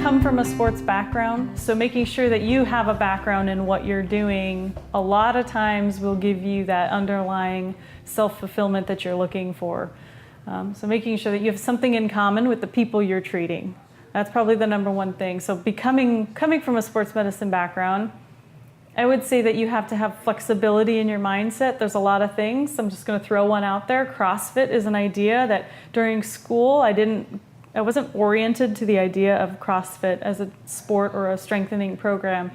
come from a sports background, so making sure that you have a background in what you're doing a lot of times will give you that underlying self-fulfillment that you're looking for. So making sure that you have something in common with the people you're treating. That's probably the number one thing. So coming from a sports medicine background, I would say that you have to have flexibility in your mindset. There's a lot of things. I'm just going to throw one out there. CrossFit is an idea that during school I wasn't oriented to the idea of CrossFit as a sport or a strengthening program.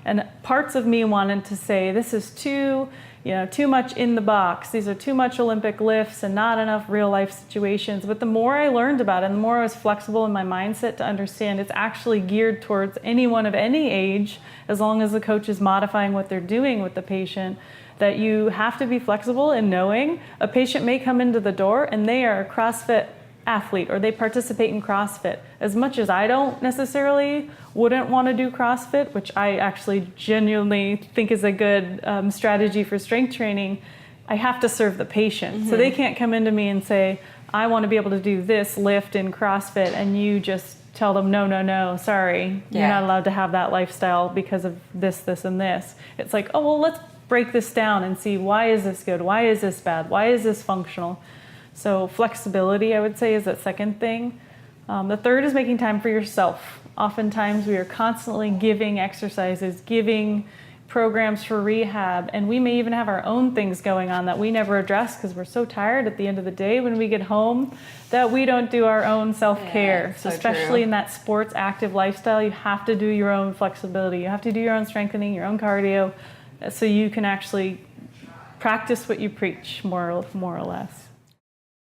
And parts of me wanted to say, this is too much in the box. These are too much Olympic lifts and not enough real life situations. But the more I learned about it, and the more I was flexible in my mindset to understand it's actually geared towards anyone of any age, as long as the coach is modifying what they're doing with the patient, that you have to be flexible in knowing a patient may come into the door and they are a CrossFit athlete or they participate in CrossFit. As much as I don't necessarily wouldn't want to do CrossFit, which I actually genuinely think is a good strategy for strength training, I have to serve the patient. Mm-hmm. So they can't come into me and say, I want to be able to do this lift in CrossFit, and you just tell them, no, sorry, you're not allowed to have that lifestyle because of this, and this. It's like, oh, well, let's break this down and see, why is this good? Why is this bad? Why is this functional? So flexibility, I would say, is that second thing. The third is making time for yourself. Oftentimes we are constantly giving exercises, giving programs for rehab, and we may even have our own things going on that we never address because we're so tired at the end of the day when we get home that we don't do our own self-care. So especially in that sports active lifestyle, you have to do your own flexibility. You have to do your own strengthening, your own cardio, so you can actually practice what you preach, more or less.